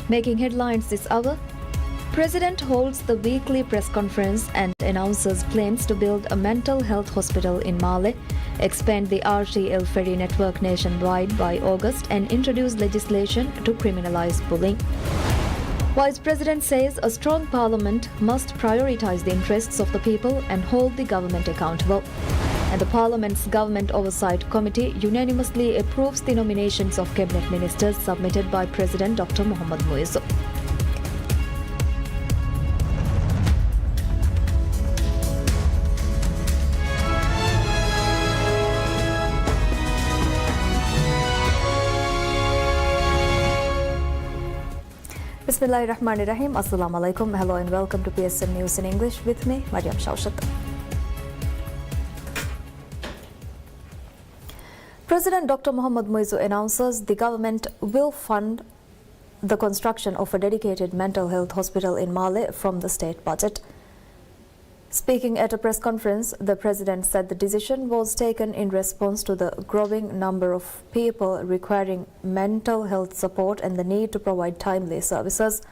Making headlines this hour, President holds the weekly press conference and announces plans to build a mental health hospital in Male, expand the RTL ferry network nationwide by August and introduce legislation to criminalize bullying. Vice President says a strong parliament must prioritize the interests of the people and hold the government accountable. And the Parliament's Government Oversight Committee unanimously approves the nominations of Cabinet Ministers submitted by President Dr. Mohammad Muizzu. Bismillahirrahmanirrahim. Assalamu alaikum. Hello and welcome to PSN News in English with me, Mariam Shawshat. President Dr. Mohammad Muizzu announces the government will fund the construction of a dedicated mental health hospital in Male from the state budget. Speaking at a press conference, the president said the decision was taken in response to the growing number of people requiring mental health support and the need to provide timely services.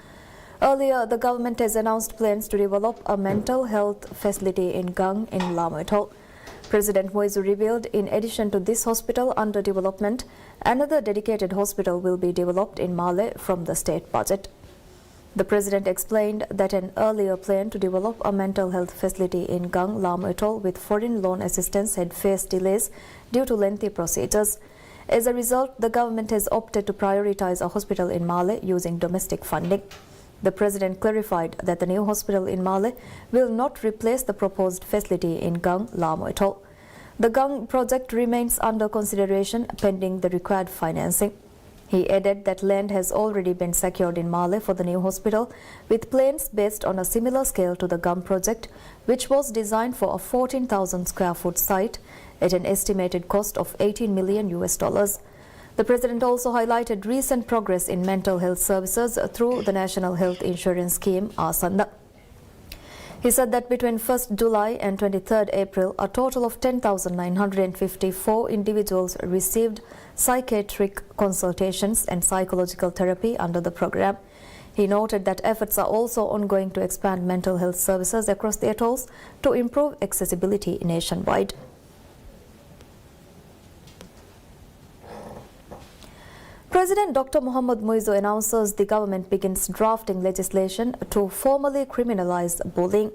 Earlier, the government has announced plans to develop a mental health facility in Gang in Lamu Atoll. President Muizzu revealed in addition to this hospital under development, another dedicated hospital will be developed in Male from the state budget. The president explained that an earlier plan to develop a mental health facility in Gang, Lamu Atoll with foreign loan assistance had faced delays due to lengthy procedures. As a result, the government has opted to prioritize a hospital in Male using domestic funding. The president clarified that the new hospital in Male will not replace the proposed facility in Gang, Lamu Atoll. The Gang project remains under consideration pending the required financing. He added that land has already been secured in Male for the new hospital, with plans based on a similar scale to the Gang project, which was designed for a 14,000 square foot site at an estimated cost of $18 million. The president also highlighted recent progress in mental health services through the National Health Insurance Scheme, ASANDA. He said that between 1st July and 23rd April, a total of 10,954 individuals received psychiatric consultations and psychological therapy under the program. He noted that efforts are also ongoing to expand mental health services across the atolls to improve accessibility nationwide. President Dr. Mohammad Muizzu announces the government begins drafting legislation to formally criminalize bullying.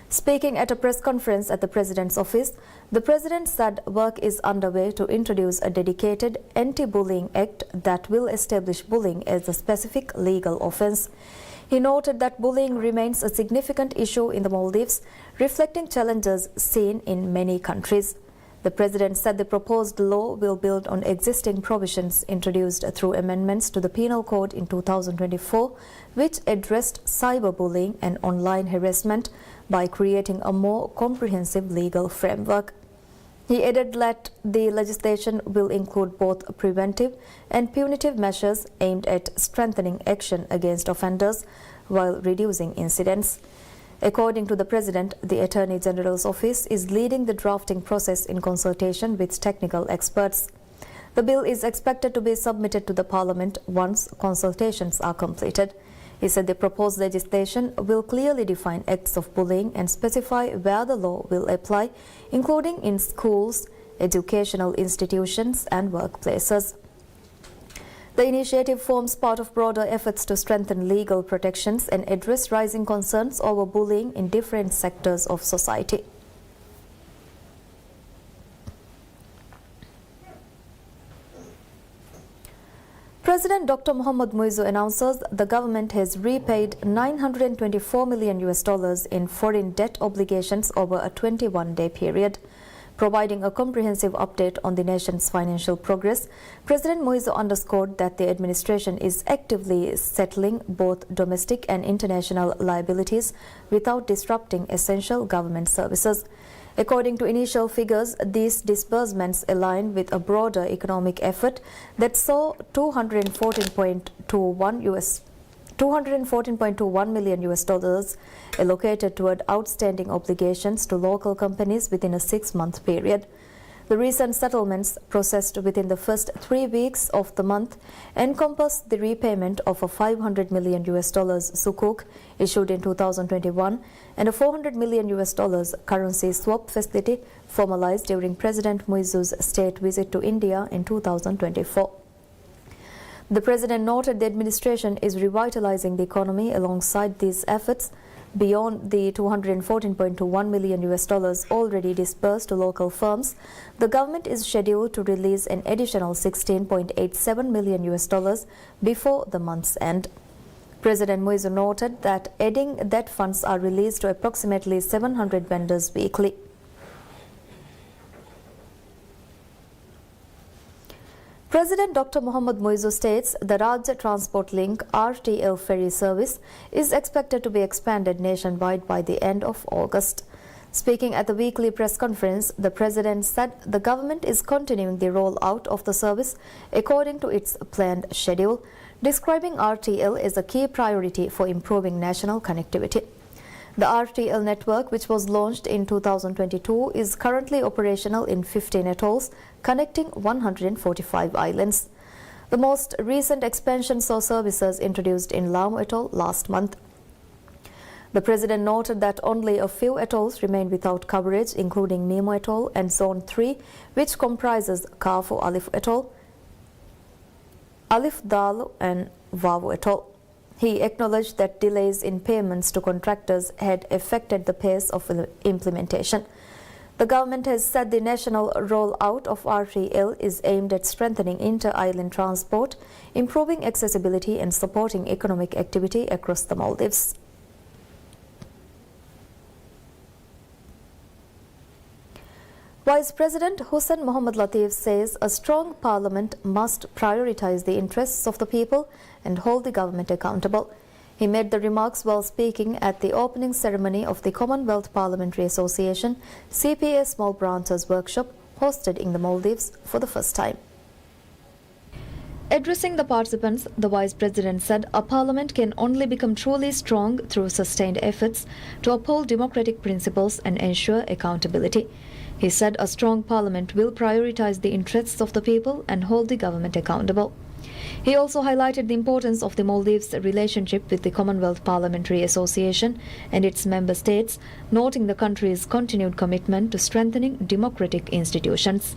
Speaking at a press conference at the President's office, the President said work is underway to introduce a dedicated anti-bullying act that will establish bullying as a specific legal offence. He noted that bullying remains a significant issue in the Maldives, reflecting challenges seen in many countries. The President said the proposed law will build on existing provisions introduced through amendments to the Penal Code in 2024, which addressed cyberbullying and online harassment by creating a more comprehensive legal framework. He added that the legislation will include both preventive and punitive measures aimed at strengthening action against offenders while reducing incidents. According to the President, the Attorney General's office is leading the drafting process in consultation with technical experts. The bill is expected to be submitted to the Parliament once consultations are completed. He said the proposed legislation will clearly define acts of bullying and specify where the law will apply, including in schools, educational institutions and workplaces. The initiative forms part of broader efforts to strengthen legal protections and address rising concerns over bullying in different sectors of society. President Dr. Mohammad Muizzu announces the government has repaid $924 million in foreign debt obligations over a 21-day period. Providing a comprehensive update on the nation's financial progress, President Muizzu underscored that the administration is actively settling both domestic and international liabilities without disrupting essential government services. According to initial figures, these disbursements align with a broader economic effort that saw $214.21 million allocated toward outstanding obligations to local companies within a 6-month period. The recent settlements processed within the first 3 weeks of the month encompass the repayment of a $500 million sukuk issued in 2021 and a $400 million currency swap facility formalized during President Muizu's state visit to India in 2024. The President noted the administration is revitalizing the economy alongside these efforts. Beyond the $214.21 million already disbursed to local firms, the government is scheduled to release an additional $16.87 million before the month's end. President Muizu noted that adding that funds are released to approximately 700 vendors weekly. President Dr. Mohammad Muizu states the Rajya Transport Link RTL ferry service is expected to be expanded nationwide by the end of August. Speaking at the weekly press conference, the President said the government is continuing the rollout of the service according to its planned schedule, describing RTL as a key priority for improving national connectivity. The RTL network, which was launched in 2022, is currently operational in 15 atolls, connecting 145 islands. The most recent expansion saw services introduced in Lamu Atoll last month. The President noted that only a few atolls remain without coverage, including Nemo Atoll and Zone 3, which comprises Kafu Alif Atoll, Alif Dalu and Vavu Atoll. He acknowledged that delays in payments to contractors had affected the pace of implementation. The government has said the national rollout of RTL is aimed at strengthening inter-island transport, improving accessibility and supporting economic activity across the Maldives. Vice President Hussein Mohammad Latif says a strong parliament must prioritize the interests of the people and hold the government accountable. He made the remarks while speaking at the opening ceremony of the Commonwealth Parliamentary Association CPA Small Branches Workshop hosted in the Maldives for the first time. Addressing the participants, the Vice President said a parliament can only become truly strong through sustained efforts to uphold democratic principles and ensure accountability. He said a strong parliament will prioritize the interests of the people and hold the government accountable. He also highlighted the importance of the Maldives' relationship with the Commonwealth Parliamentary Association and its member states, noting the country's continued commitment to strengthening democratic institutions.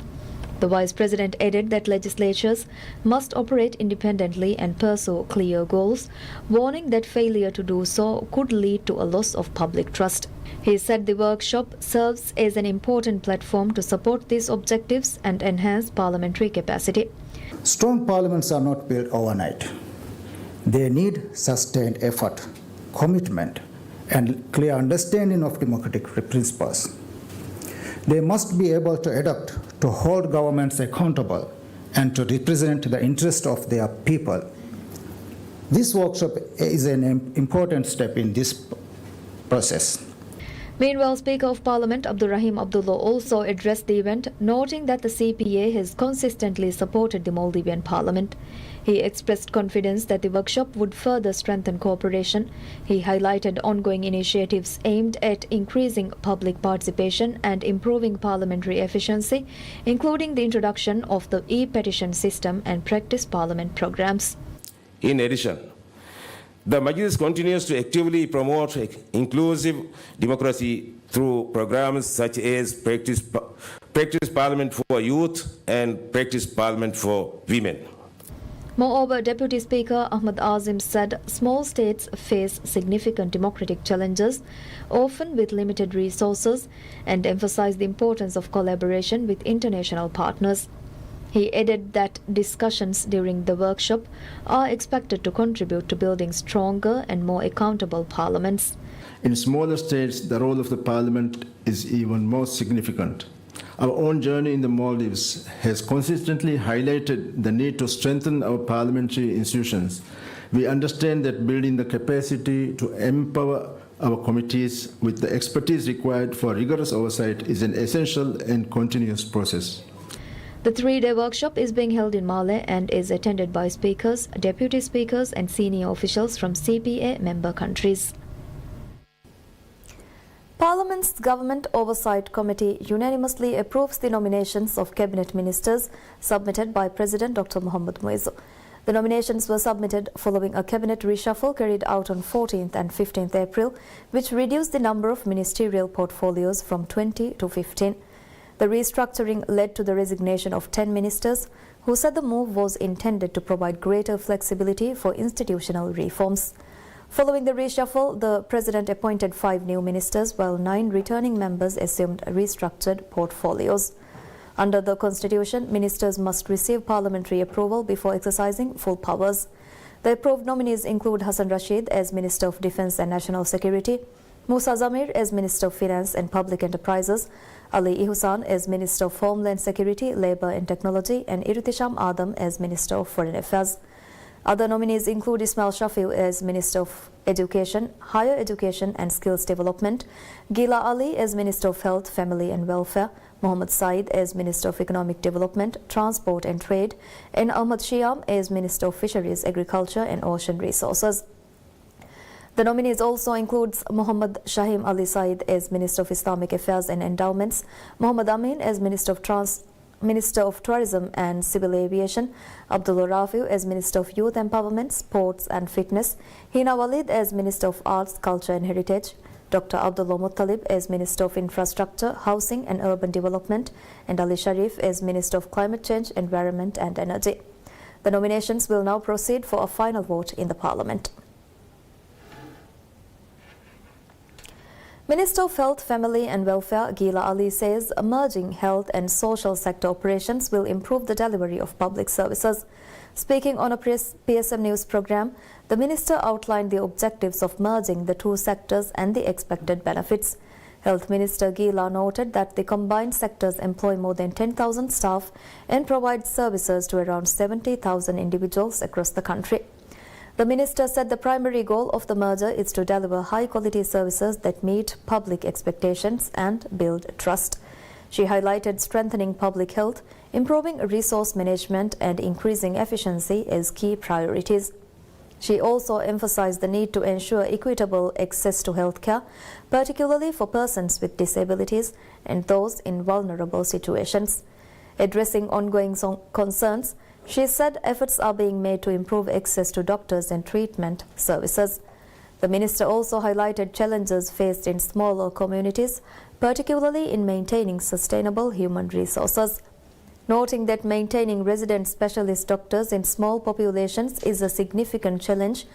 The Vice President added that legislatures must operate independently and pursue clear goals, warning that failure to do so could lead to a loss of public trust. He said the workshop serves as an important platform to support these objectives and enhance parliamentary capacity. Strong parliaments are not built overnight. They need sustained effort, commitment, and clear understanding of democratic principles. They must be able to adapt to hold governments accountable and to represent the interests of their people. This workshop is an important step in this process. Meanwhile, Speaker of Parliament Abdul Rahim Abdullah also addressed the event, noting that the CPA has consistently supported the Maldivian Parliament. He expressed confidence that the workshop would further strengthen cooperation. He highlighted ongoing initiatives aimed at increasing public participation and improving parliamentary efficiency, including the introduction of the e-petition system and practice parliament programs. In addition, the Majlis continues to actively promote inclusive democracy through programs such as Practice Parliament for Youth and Practice Parliament for Women. Moreover, Deputy Speaker Ahmad Azim said small states face significant democratic challenges, often with limited resources, and emphasized the importance of collaboration with international partners. He added that discussions during the workshop are expected to contribute to building stronger and more accountable parliaments. In smaller states, the role of the parliament is even more significant. Our own journey in the Maldives has consistently highlighted the need to strengthen our parliamentary institutions. We understand that building the capacity to empower our committees with the expertise required for rigorous oversight is an essential and continuous process. The three-day workshop is being held in Malé and is attended by speakers, deputy speakers and senior officials from CPA member countries. Parliament's Government Oversight Committee unanimously approves the nominations of Cabinet Ministers submitted by President Dr. Mohammad Moizu. The nominations were submitted following a Cabinet reshuffle carried out on 14th and 15th April, which reduced the number of ministerial portfolios from 20 to 15. The restructuring led to the resignation of 10 ministers, who said the move was intended to provide greater flexibility for institutional reforms. Following the reshuffle, the President appointed 5 new ministers, while 9 returning members assumed restructured portfolios. Under the Constitution, ministers must receive parliamentary approval before exercising full powers. The approved nominees include Hassan Rashid as Minister of Defence and National Security, Musa Zamir as Minister of Finance and Public Enterprises, Ali Ihsan as Minister of Homeland Security, Labour and Technology, and Irtisham Adam as Minister of Foreign Affairs. Other nominees include Ismail Shafiu as Minister of Education, Higher Education and Skills Development, Gila Ali as Minister of Health, Family and Welfare, Mohammad Said as Minister of Economic Development, Transport and Trade, and Ahmad Shiam as Minister of Fisheries, Agriculture and Ocean Resources. The nominees also includes Muhammad Shahim Ali Said as Minister of Islamic Affairs and Endowments, Muhammad Amin as Minister of Tourism and Civil Aviation, Abdullah Rafiu as Minister of Youth Empowerment, Sports and Fitness, Hina Walid as Minister of Arts, Culture and Heritage, Dr. Abdullah Muttalib as Minister of Infrastructure, Housing and Urban Development, and Ali Sharif as Minister of Climate Change, Environment and Energy. The nominations will now proceed for a final vote in the Parliament. Minister of Health, Family and Welfare Gila Ali says emerging health and social sector operations will improve the delivery of public services. Speaking on a PSM News program, the minister outlined the objectives of merging the two sectors and the expected benefits. Health Minister Gila noted that the combined sectors employ more than 10,000 staff and provide services to around 70,000 individuals across the country. The minister said the primary goal of the merger is to deliver high-quality services that meet public expectations and build trust. She highlighted strengthening public health, improving resource management and increasing efficiency as key priorities. She also emphasized the need to ensure equitable access to healthcare, particularly for persons with disabilities and those in vulnerable situations. Addressing ongoing concerns, she said efforts are being made to improve access to doctors and treatment services. The minister also highlighted challenges faced in smaller communities, particularly in maintaining sustainable human resources. Noting that maintaining resident specialist doctors in small populations is a significant challenge,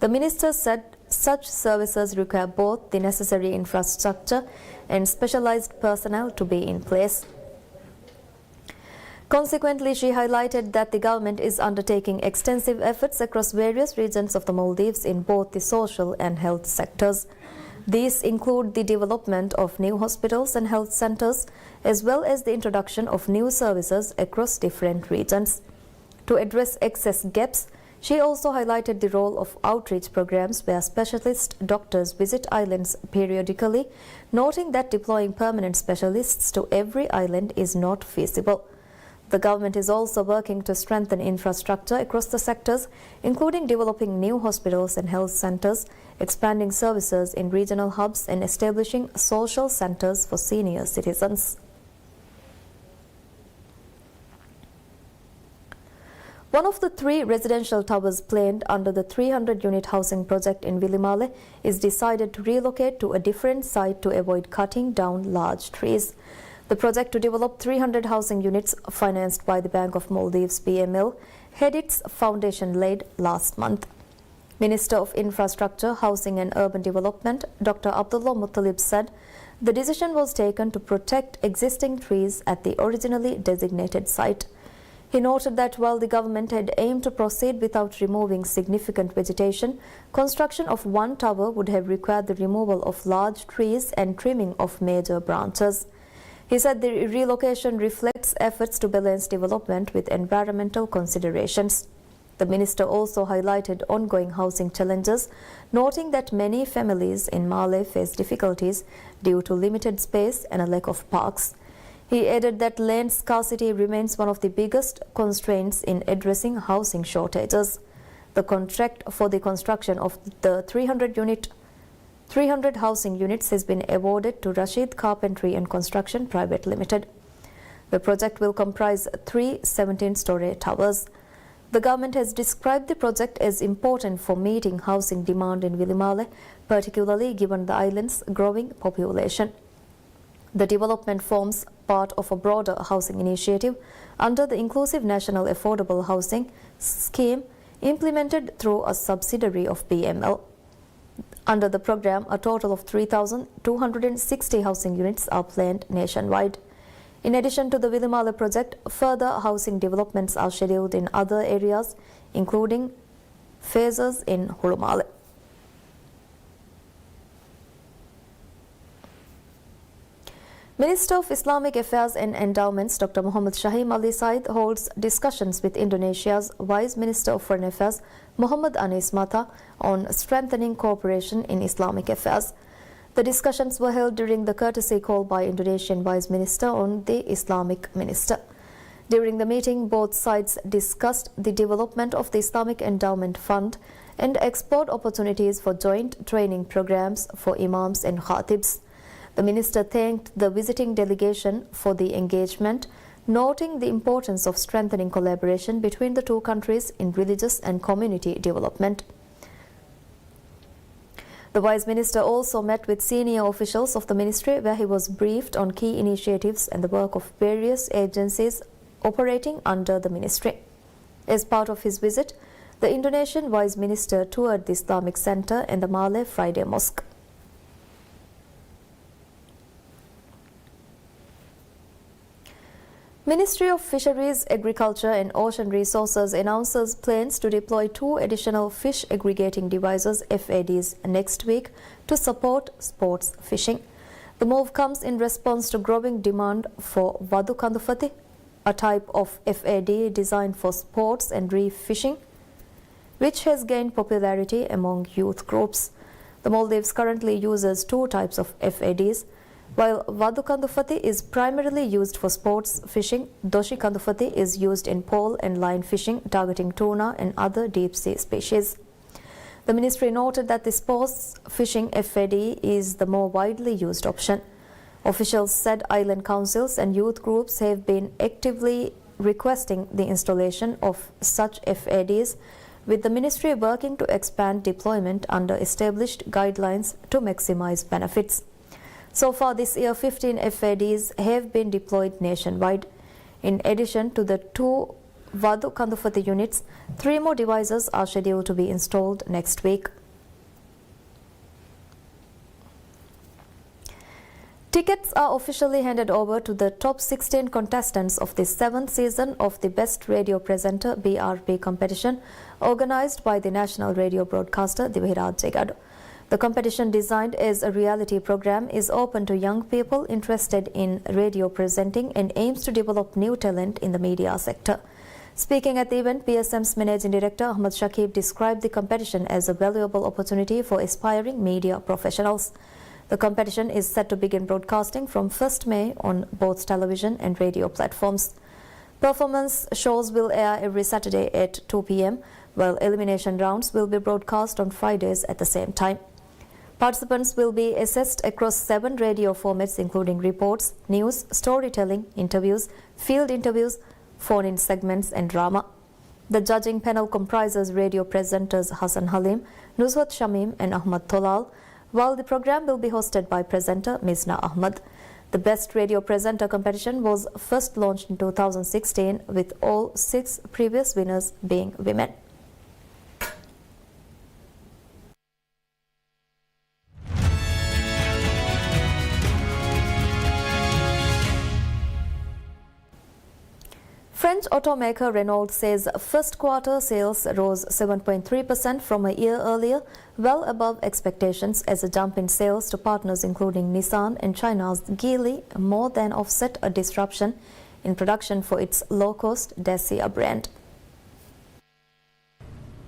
the minister said such services require both the necessary infrastructure and specialized personnel to be in place. Consequently, she highlighted that the government is undertaking extensive efforts across various regions of the Maldives in both the social and health sectors. These include the development of new hospitals and health centers, as well as the introduction of new services across different regions. To address access gaps, she also highlighted the role of outreach programs where specialist doctors visit islands periodically, noting that deploying permanent specialists to every island is not feasible. The government is also working to strengthen infrastructure across the sectors, including developing new hospitals and health centers, expanding services in regional hubs, and establishing social centers for senior citizens. One of the 3 residential towers planned under the 300-unit housing project in Vilimale is decided to relocate to a different site to avoid cutting down large trees. The project to develop 300 housing units financed by the Bank of Maldives BML had its foundation laid last month. Minister of Infrastructure, Housing and Urban Development, Dr. Abdullah Muttalib said the decision was taken to protect existing trees at the originally designated site. He noted that while the government had aimed to proceed without removing significant vegetation, construction of one tower would have required the removal of large trees and trimming of major branches. He said the relocation reflects efforts to balance development with environmental considerations. The minister also highlighted ongoing housing challenges, noting that many families in Malé face difficulties due to limited space and a lack of parks. He added that land scarcity remains one of the biggest constraints in addressing housing shortages. The contract for the construction of the 300-unit 300 housing units has been awarded to Rashid Carpentry and Construction Private Limited. The project will comprise 3 17-story towers. The government has described the project as important for meeting housing demand in Vilimale, particularly given the island's growing population. The development forms part of a broader housing initiative under the Inclusive National Affordable Housing Scheme implemented through a subsidiary of BML. Under the program, a total of 3,260 housing units are planned nationwide. In addition to the Vilimale project, further housing developments are scheduled in other areas, including phases in Hurumale. Minister of Islamic Affairs and Endowments Dr. Muhammad Shahim Ali Said holds discussions with Indonesia's Vice Minister of Foreign Affairs Muhammad Anies Mata on strengthening cooperation in Islamic affairs. The discussions were held during the courtesy call by Indonesian Vice Minister on the Islamic Minister. During the meeting, both sides discussed the development of the Islamic Endowment Fund and explored opportunities for joint training programs for imams and khatibs. The minister thanked the visiting delegation for the engagement, noting the importance of strengthening collaboration between the two countries in religious and community development. The Vice Minister also met with senior officials of the ministry, where he was briefed on key initiatives and the work of various agencies operating under the ministry. As part of his visit, the Indonesian Vice Minister toured the Islamic Center and the Male Friday Mosque. Ministry of Fisheries, Agriculture and Ocean Resources announces plans to deploy 2 additional fish aggregating devices (FADs) next week to support sports fishing. The move comes in response to growing demand for Vadu Kandufati, a type of FAD designed for sports and reef fishing, which has gained popularity among youth groups. The Maldives currently uses 2 types of FADs. While Vadu Kandufati is primarily used for sports fishing, Doshi Kandufati is used in pole and line fishing, targeting tuna and other deep-sea species. The ministry noted that the sports fishing FAD is the more widely used option. Officials said island councils and youth groups have been actively requesting the installation of such FADs, with the ministry working to expand deployment under established guidelines to maximize benefits. So far this year, 15 FADs have been deployed nationwide. In addition to the 2 Vadu Kandufati units, 3 more devices are scheduled to be installed next week. Tickets are officially handed over to the top 16 contestants of the 7th season of the Best Radio Presenter BRP competition organized by the national radio broadcaster Divihiraj Jegadu. The competition, designed as a reality program, is open to young people interested in radio presenting and aims to develop new talent in the media sector. Speaking at the event, PSM's Managing Director Ahmad Shakib described the competition as a valuable opportunity for aspiring media professionals. The competition is set to begin broadcasting from 1st May on both television and radio platforms. Performance shows will air every Saturday at 2 p.m, while elimination rounds will be broadcast on Fridays at the same time. Participants will be assessed across 7 radio formats, including reports, news, storytelling, interviews, field interviews, phone-in segments and drama. The judging panel comprises radio presenters Hassan Halim, Nuzhat Shamim and Ahmad Tolal, while the program will be hosted by presenter Mizna Ahmad. The Best Radio Presenter competition was first launched in 2016, with all 6 previous winners being women. French automaker Renault says first quarter sales rose 7.3% from a year earlier, well above expectations, as a jump in sales to partners including Nissan and China's Geely more than offset a disruption in production for its low-cost Dacia brand.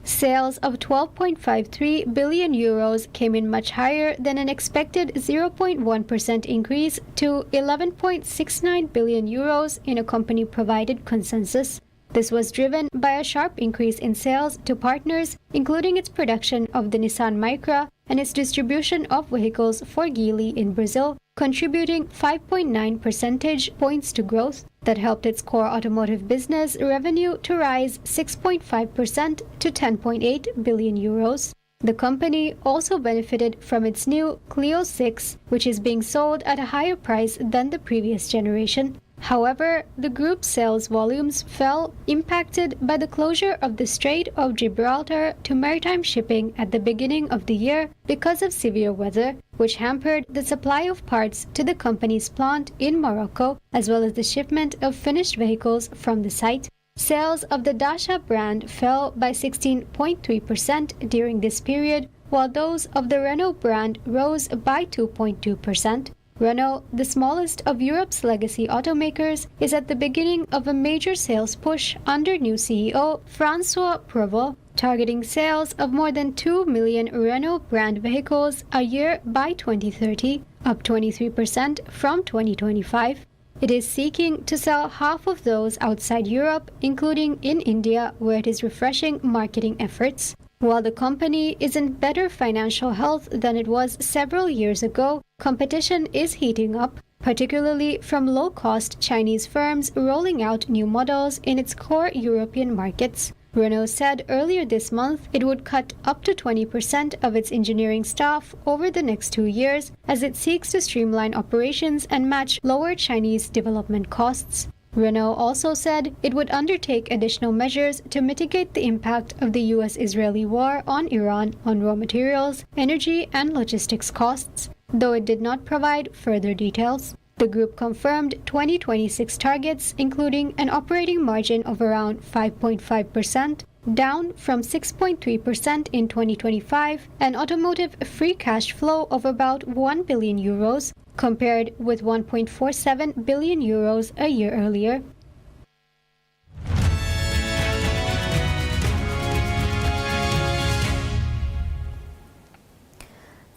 Sales of 12.53 billion euros came in much higher than an expected 0.1% increase to 11.69 billion euros in a company-provided consensus. This was driven by a sharp increase in sales to partners, including its production of the Nissan Micra and its distribution of vehicles for Geely in Brazil, contributing 5.9 percentage points to growth that helped its core automotive business revenue to rise 6.5% to 10.8 billion euros. The company also benefited from its new Clio 6, which is being sold at a higher price than the previous generation. However, the group's sales volumes fell, impacted by the closure of the Strait of Gibraltar to maritime shipping at the beginning of the year because of severe weather, which hampered the supply of parts to the company's plant in Morocco, as well as the shipment of finished vehicles from the site. Sales of the Dacia brand fell by 16.3% during this period, while those of the Renault brand rose by 2.2%. Renault, the smallest of Europe's legacy automakers, is at the beginning of a major sales push under new CEO François Provost, targeting sales of more than 2 million Renault brand vehicles a year by 2030, up 23% from 2025. It is seeking to sell half of those outside Europe, including in India, where it is refreshing marketing efforts. While the company is in better financial health than it was several years ago, competition is heating up, particularly from low-cost Chinese firms rolling out new models in its core European markets. Renault said earlier this month it would cut up to 20% of its engineering staff over the next 2 years as it seeks to streamline operations and match lower Chinese development costs. Renault also said it would undertake additional measures to mitigate the impact of the US-Israeli war on Iran on raw materials, energy, and logistics costs, though it did not provide further details. The group confirmed 2026 targets, including an operating margin of around 5.5%, down from 6.3% in 2025, and automotive free cash flow of about 1 billion euros, compared with 1.47 billion euros a year earlier.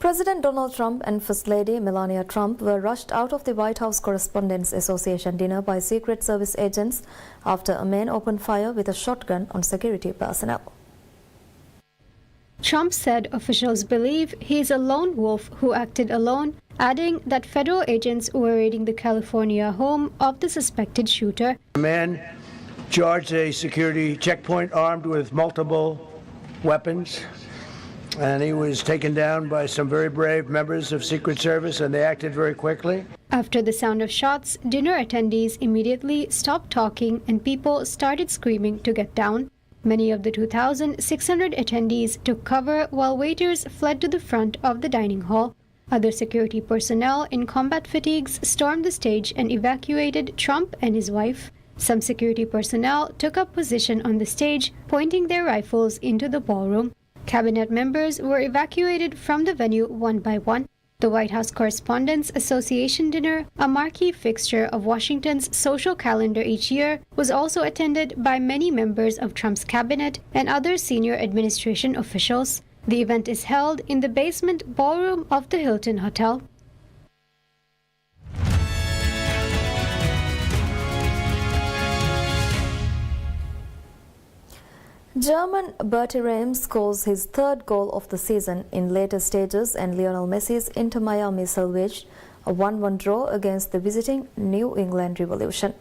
President Donald Trump and First Lady Melania Trump were rushed out of the White House Correspondents' Association dinner by Secret Service agents after a man opened fire with a shotgun on security personnel. Trump said officials believe he is a lone wolf who acted alone, adding that federal agents were raiding the California home of the suspected shooter. A man charged a security checkpoint armed with multiple weapons, and he was taken down by some very brave members of Secret Service, and they acted very quickly. After the sound of shots, dinner attendees immediately stopped talking and people started screaming to get down. Many of the 2,600 attendees took cover while waiters fled to the front of the dining hall. Other security personnel in combat fatigues stormed the stage and evacuated Trump and his wife. Some security personnel took up position on the stage, pointing their rifles into the ballroom. Cabinet members were evacuated from the venue one by one. The White House Correspondents' Association dinner, a marquee fixture of Washington's social calendar each year, was also attended by many members of Trump's cabinet and other senior administration officials. The event is held in the basement ballroom of the Hilton Hotel. German Bertie Rehm scores his third goal of the season in later stages, and Lionel Messi's Inter Miami salvaged a 1-1 draw against the visiting New England Revolution.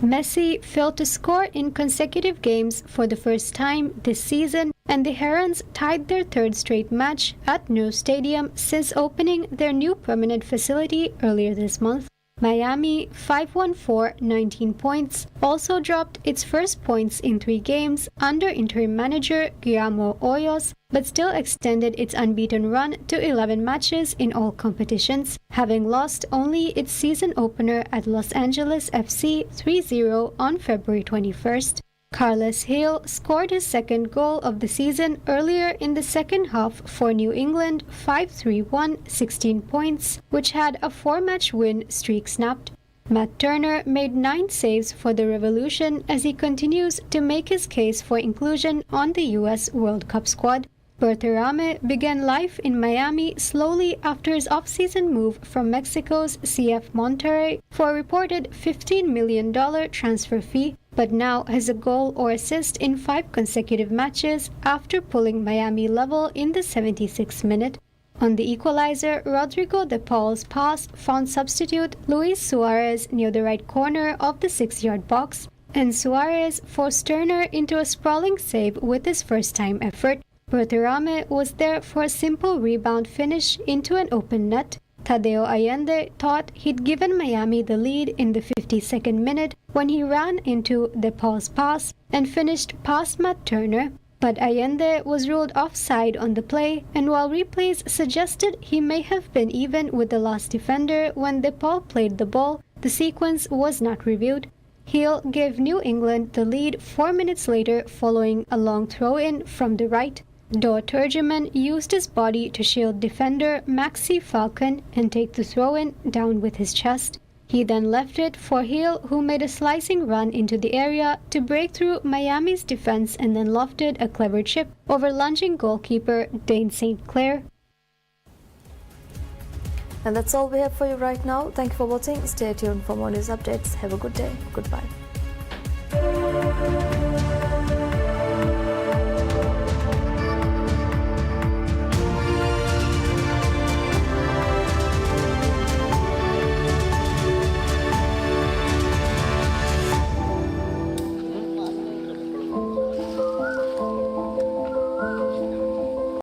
Messi failed to score in consecutive games for the first time this season, and the Herons tied their third straight match at Nou Stadium since opening their new permanent facility earlier this month. Miami, 5-1-4, 19 points, also dropped its first points in 3 games under interim manager Guillermo Hoyos, but still extended its unbeaten run to 11 matches in all competitions, having lost only its season opener at Los Angeles FC 3-0 on February 21st. Carles Gil scored his second goal of the season earlier in the second half for New England, 5-3-1, 16 points, which had a 4-match win streak snapped. Matt Turner made 9 saves for the Revolution as he continues to make his case for inclusion on the U.S. World Cup squad. Berterame began life in Miami slowly after his off-season move from Mexico's CF Monterrey for a reported $15 million transfer fee. but now has a goal or assist in 5 consecutive matches after pulling Miami level in the 76th minute. On the equalizer, Rodrigo de Paul's pass found substitute Luis Suarez near the right corner of the 6-yard box, and Suarez forced Turner into a sprawling save with his first-time effort. Berterame was there for a simple rebound finish into an open net. Tadeo Allende thought he'd given Miami the lead in the 52nd minute when he ran into De Paul's pass and finished past Matt Turner, but Allende was ruled offside on the play, and while replays suggested he may have been even with the last defender when De Paul played the ball, the sequence was not reviewed. Hill gave New England the lead 4 minutes later following a long throw-in from the right. Doa Turgeman used his body to shield defender Maxi Falcon and take the throw-in down with his chest. He then left it for Hill, who made a slicing run into the area to break through Miami's defense and then lofted a clever chip over lunging goalkeeper Dane St. Clair. And that's all we have for you right now. Thank you for watching. Stay tuned for more news updates. Have a good day. Goodbye.